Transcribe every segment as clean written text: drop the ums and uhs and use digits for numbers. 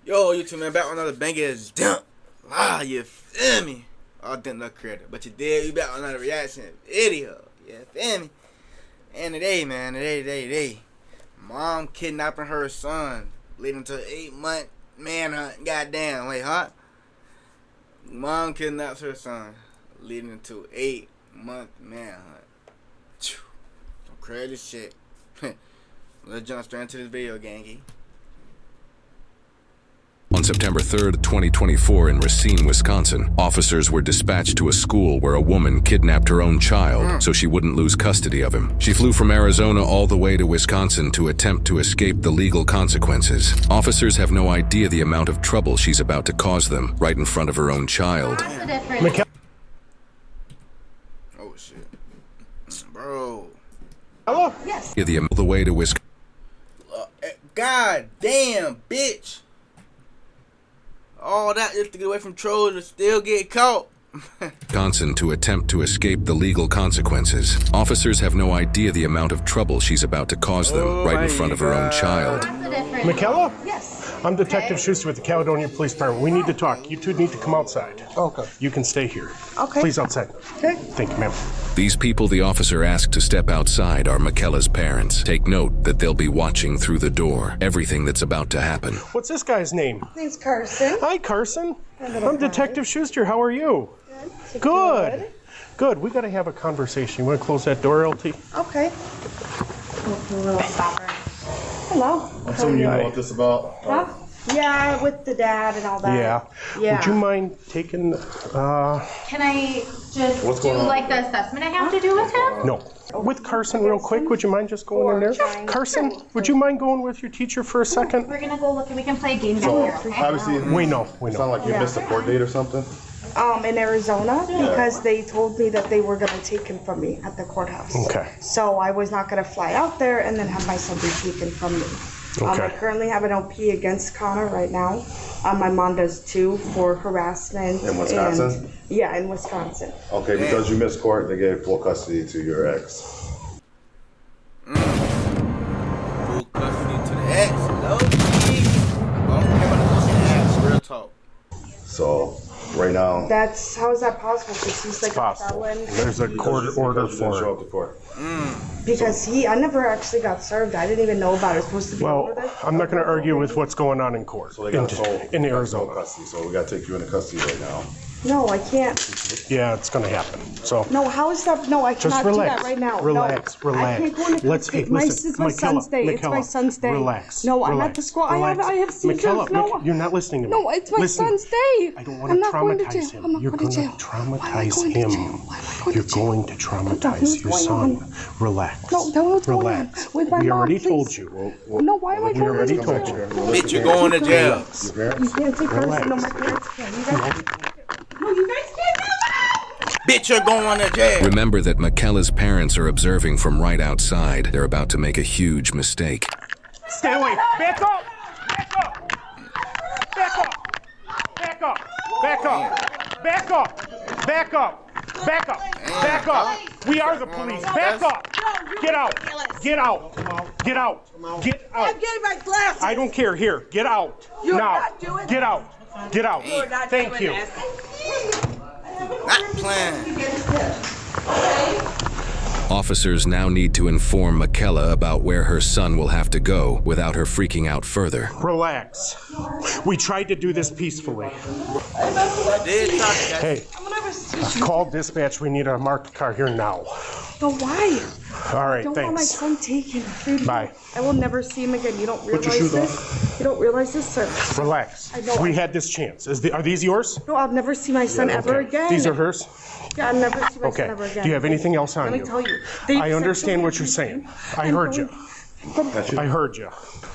Yo, YouTube man, back on another banger ass dump. You feel me? Oh, didn't look creative, but you did. You back on another reaction video. You feel me? And today, man, today. Mom kidnapping her son, leading to an 8-month manhunt. Goddamn, wait, huh? Mom kidnaps her son, leading to 8-month manhunt. Some crazy shit. Let's jump straight into this video, gangy. On September 3rd, 2024 in Racine, Wisconsin, officers were dispatched to a school where a woman kidnapped her own child so she wouldn't lose custody of him. She flew from Arizona all the way to Wisconsin to attempt to escape the legal consequences. Officers have no idea the amount of trouble she's about to cause them right in front of her own child. Oh shit. Bro. Hello? Yes. The way to Wisconsin. God damn, bitch. All that just to get away from trolls and still get caught. Wisconsin to attempt to escape the legal consequences. Officers have no idea the amount of trouble she's about to cause them right in front of her own child. Michaela? Yes. I'm Detective Schuster with the Caledonia Police Department. We need to talk. You two need to come outside. Okay. You can stay here. Okay. Please outside. Okay. Thank you, ma'am. These people the officer asked to step outside are Michaela's parents. Take note that they'll be watching through the door everything that's about to happen. What's this guy's name? My name's Carson. Hi, Carson. I'm Detective Schuster. How are you? Good. Good. We got to have a conversation. You want to close that door, LT? Okay. Hello. So you know what this about? Huh? Yeah, with the dad and all that. Yeah. Would you mind taking, Can I just do on? like the assessment I have to do with him? No. With Carson real quick, would you mind just going in there? Sure. Carson, would you mind going with your teacher for a second? We're gonna go look and we can play a game down here, okay? Obviously, We know. sound like you missed a court date or something. In Arizona, because they told me that they were going to take him from me at the courthouse. Okay. So I was not going to fly out there and then have my son be taken from me. Okay. I currently have an OP against Connor right now. My mom does too for harassment. In Wisconsin? Yeah, in Wisconsin. Okay, because you missed court, they gave full custody to your ex. Full custody to the ex. No key. I don't care about the ex. Real talk. So, right now, How is that possible? Because he's like It's possible. a felon. There's a court order because you didn't for show it. up to court. Because I never actually got served. I didn't even know about it. It was supposed to be Well, over there. I'm not going to argue with what's going on in court So they got full in full Arizona. custody. So we got to take you into custody right now. No, I can't. Yeah, it's going to happen. So No, how is that? No, I just cannot relax. do that right now. Relax. No, I can't go into Let's custody. listen. It's my Michaela, son's day. It's my Michaela, son's day. Relax. No, I'm relax, at the school. relax. I have seizures. Michaela, No. You're not listening to me. No, it's my Listen, son's day. I don't want I'm to not going to traumatize jail. him. I'm not You're going to going jail. to Why am I traumatize going to him. jail? Why am I going You're to jail? going to traumatize your What's son. going on? Relax. No, tell me what's going on. Relax. With my We mom, already please. told you. No, why am I We going already to told jail? you. Bitch, you're going to jail. Your You parents? can't take Carson. No, my Relax. parents can't. You guys No, you guys can't do that! Bitch, you're going to jail. Remember that Michaela's parents are observing from right outside. They're about to make a huge mistake. Stay away. Back up. Back up. Back up. Back up. Back up. Back up. Back up. Back up. Back up. We are the police. Back up. Get out. Get out. Get out. Get out. I'm getting my glasses. I don't care. Here. Get out. You're now. not doing Get out. Get out. You're not Thank doing you. this. Not playing. Officers now need to inform Michaela about where her son will have to go without her freaking out further. Relax. We tried to do this peacefully. Did talk, guys. Hey, I'm gonna have a seizure. call dispatch. We need a marked car here now. But why? All right, Don't want my thanks. son taken. Dude, Bye. I will never see him again. You don't your realize shoes this? You don't realize this, sir? Relax. I know. We had this chance. Are these yours? No, I'll never see my son ever Okay. again. These are hers? Yeah, I'll never see my Okay. son ever again. Do you have anything else on Let me you? tell you. I understand what you're saying. I heard you. I heard you.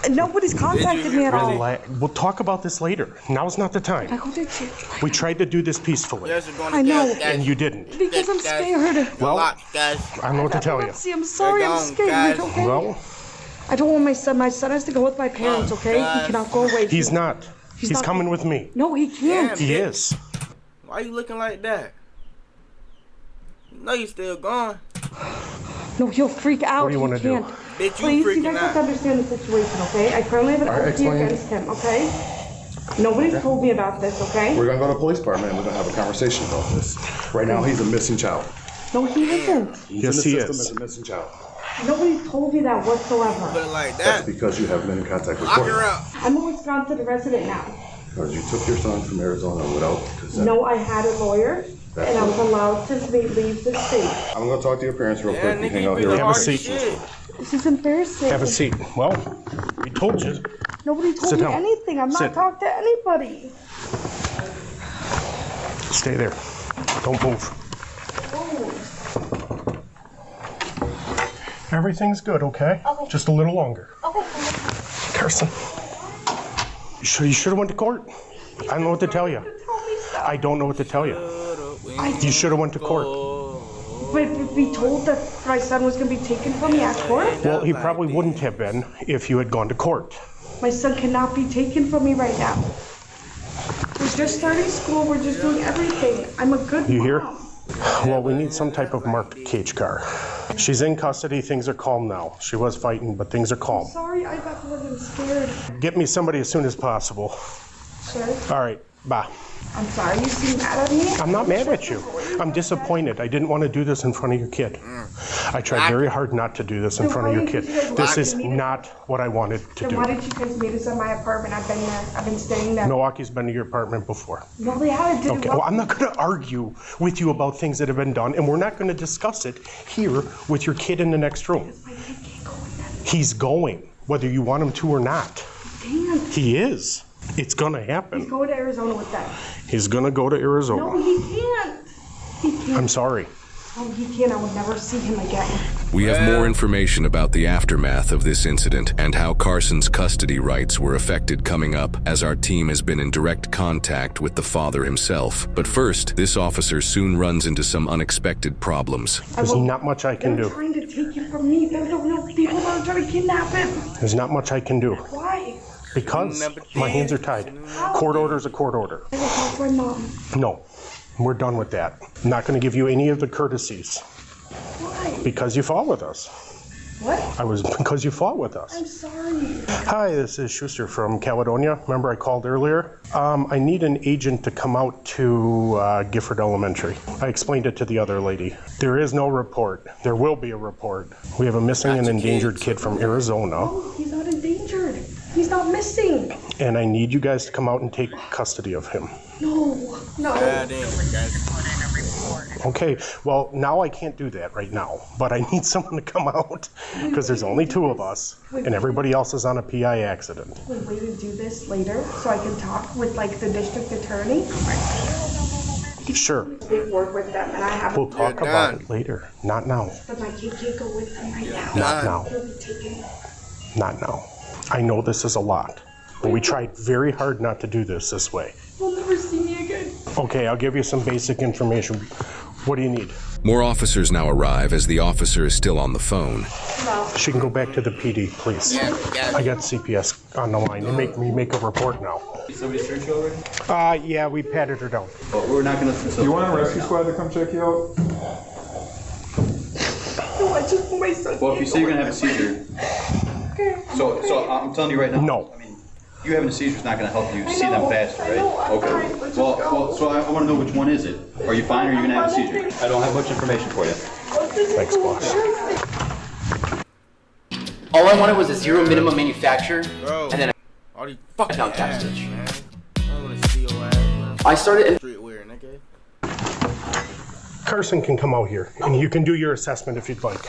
Nobody's contacted me at all. We'll talk about this later. Now's not the time. I go to jail. We tried to do this peacefully, Yes, you're going to I jail, know. guys. and you didn't. Because I'm scared. Well, Lock, guys. I don't know what to tell you. See, I'm sorry. They're I'm gone, scared. guys. Okay? Well, I don't want my son. My son has to go with my parents. Okay? He cannot go away. he's not. He's not- coming with me. No, he can't. He is. Why you looking like that? You know you still gone. No, he'll freak out. What do you wanna He do? can't. Bitch, you Please, you freaking guys have out. to understand the situation, okay? I currently have an OP explain. against him, okay? Nobody told me about this, okay? We're gonna go to the police department and we're gonna have a conversation about this. Right now, he's a missing child. No, he isn't. He's Yes, in he the system is. as a missing child. Nobody told me that whatsoever. But like That's that, because you have been in contact with lock court. her up. I'm a Wisconsin resident now. Because you took your son from Arizona without consent. No, I had a lawyer, and I was allowed to leave the state. I'm gonna talk to your parents real Yeah, quick. You nigga, hang you out be here. the Have a hardest seat. shit. This is embarrassing. Have a seat. Well, we told you. Nobody told Sit me down. anything. I'm Sit. not talking to anybody. Stay there. Don't move. Everything's good, okay? Okay. Just a little longer. Okay. Carson, you should have went to court. I don't know what to tell you. I don't know what to tell you. You should have went to court. But be told that my son was going to be taken from me at court? Well, he probably wouldn't have been if you had gone to court. My son cannot be taken from me right now. We're just starting school. We're just doing everything. I'm a good You hear? mom. Well, we need some type of marked cage car. She's in custody. Things are calm now. She was fighting, but things are calm. Sorry, I got really scared. Get me somebody as soon as possible. Sure. All right, bye. I'm sorry you seem mad at me. I'm not mad at you. I'm disappointed. I didn't want to do this in front of your kid. I tried very hard not to do this in Then front of why your did kid. you guys This lock is me? not what I wanted to Then why do. did you guys meet us at my apartment? I've been there. I've been staying there. Milwaukee's been to your apartment before. No, they haven't. Okay, well, I'm not going to argue with you about things that have been done, and we're not going to discuss it here with your kid in the next room. My kid can't go with them. He's going, whether you want him to or not. Damn. He is. It's going to He's happen. going to Arizona with them. He's going to go to No, Arizona. he can't. He can't. I'm sorry. Oh, he can't. I will never see him again. We have more information about the aftermath of this incident and how Carson's custody rights were affected coming up, as our team has been in direct contact with the father himself. But first, this officer soon runs into some unexpected problems. There's not much I can They're do. trying to take him from me. They're the real people that are trying to kidnap him. There's not much I can do. Why? Because my hands are tied. Court order's a court order. I will call my mom. No, we're done with that. I'm not going to give you any of the courtesies Why? because you fought with us. What? Because you fought with us. I'm sorry. Hi, this is Schuster from Caledonia. Remember I called earlier? I need an agent to come out to Gifford Elementary. I explained it to the other lady. There is no report. There will be a report. We have a missing and endangered kid from Arizona, Oh, he's not endangered. He's not missing. and I need you guys to come out and take custody of him. No. God damn, guys. Okay, well, now I can't do that right now, but I need someone to come out because there's only two of us, and everybody else is on a PI accident. Wait, way to do this later so I can talk with like the district attorney. Sure, Big work with them, and I have. we'll talk You're about done. it later. Not now. But my kid can't go with them right now. Not now. He'll be taken. Not now. I know this is a lot, but we tried very hard not to do this way. He'll never see me again. Okay, I'll give you some basic information. What do you need? More officers now arrive as the officer is still on the phone. She can go back to the PD, please. I got CPS on the line. They make me make a report now. Somebody search you already? Yeah, we patted her down. But we're not gonna facilitate. You want a that rescue right squad to come check you out? No, I just want my son. Well, if you say you're gonna have a seizure, so I'm telling you right now. No. I mean, you having a seizure is not gonna help you see them know, faster, I right? know, I'm Okay. fine, let's just Well, go. so I wanna know which one is it? Are you fine or are you gonna have a seizure? I don't have much information for you. Thanks, boss. All I wanted was a zero minimum manufacturer, Bro, and then all these fucking found ass, Tapstitch. man. I want to see your ass, man. I started in Streetwear, nigga. Carson can come out here, and you can do your assessment if you'd like.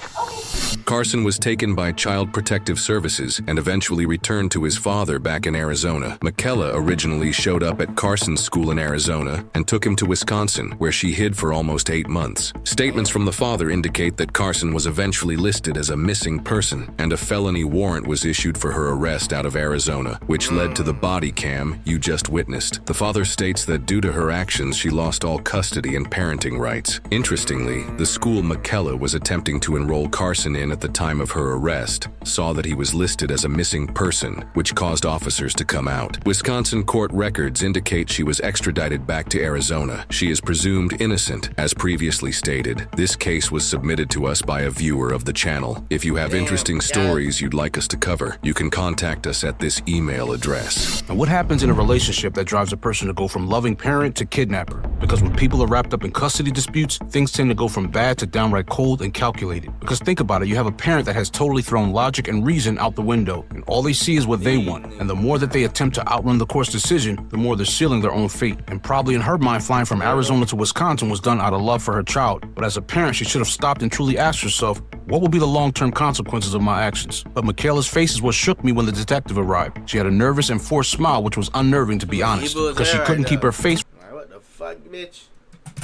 Carson was taken by Child Protective Services and eventually returned to his father back in Arizona. Michaela originally showed up at Carson's school in Arizona and took him to Wisconsin, where she hid for almost 8 months. Statements from the father indicate that Carson was eventually listed as a missing person, and a felony warrant was issued for her arrest out of Arizona, which led to the body cam you just witnessed. The father states that due to her actions, she lost all custody and parenting rights. Interestingly, the school Michaela was attempting to enroll Carson in at at the time of her arrest saw that he was listed as a missing person, which caused officers to come out. Wisconsin court records indicate she was extradited back to Arizona. She is presumed innocent. As previously stated, this case was submitted to us by a viewer of the channel. If you have interesting stories you'd like us to cover, you can contact us at this email address. And what happens in a relationship that drives a person to go from loving parent to kidnapper? Because when people are wrapped up in custody disputes, things tend to go from bad to downright cold and calculated. Because think about it, you have a parent that has totally thrown logic and reason out the window, and all they see is what they want. And the more that they attempt to outrun the court's decision, the more they're sealing their own fate. And probably in her mind, flying from Arizona to Wisconsin was done out of love for her child. But as a parent, she should have stopped and truly asked herself, what will be the long-term consequences of my actions? But Michaela's face is what shook me when the detective arrived. She had a nervous and forced smile, which was unnerving, to be honest, because she couldn't keep her face what the fuck, bitch?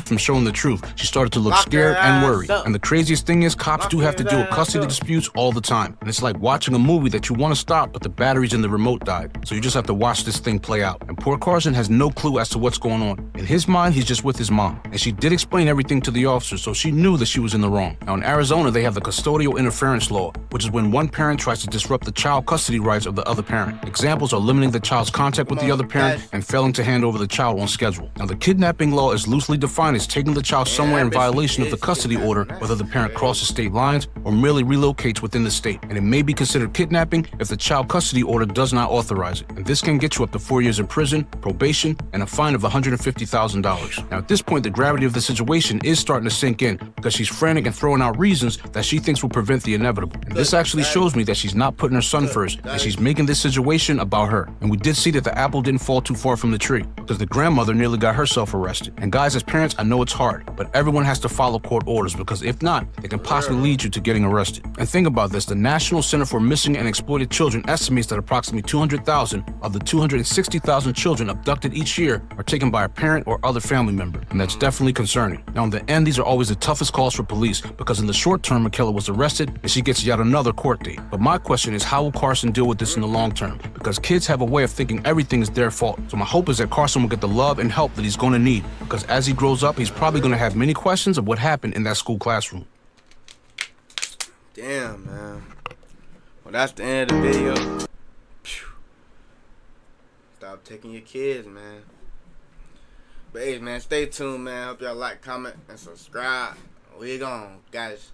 from showing the truth. She started to look scared and worried. And the craziest thing is, cops do have to deal with custody disputes all the time. And it's like watching a movie that you want to stop, but the batteries in the remote died. So you just have to watch this thing play out. And poor Carson has no clue as to what's going on. In his mind, he's just with his mom. And she did explain everything to the officer, so she knew that she was in the wrong. Now in Arizona, they have the custodial interference law, which is when one parent tries to disrupt the child custody rights of the other parent. Examples are limiting the child's contact with the other parent and failing to hand over the child on schedule. Now the kidnapping law is loosely defined as taking the child somewhere in violation of the custody order, whether the parent crosses state lines or merely relocates within the state. And it may be considered kidnapping if the child custody order does not authorize it. And this can get you up to 4 years in prison, probation, and a fine of $150,000. Now at this point, the gravity of the situation is starting to sink in, because she's frantic and throwing out reasons that she thinks will prevent the inevitable. And this actually shows me that she's not putting her son first, and she's making this situation about her. And we did see that the apple didn't fall too far from the tree, because the grandmother nearly got herself arrested. And guys, as parents, I know it's hard, but everyone has to follow court orders, because if not, it can possibly lead you to getting arrested. And think about this, the National Center for Missing and Exploited Children estimates that approximately 200,000 of the 260,000 children abducted each year are taken by a parent or other family member, and that's definitely concerning. Now in the end, these are always the toughest calls for police, because in the short term, Michaela was arrested and she gets yet another court date. But my question is, how will Carson deal with this in the long term? Because kids have a way of thinking everything is their fault. So my hope is that Carson will get the love and help that he's going to need, because as he grows up, he's probably going to have many questions of what happened in that school classroom. Damn, man. Well, that's the end of the video. Phew. Stop taking your kids, man. But hey, man, stay tuned, man. Hope y'all like, comment, and subscribe. We gone, guys.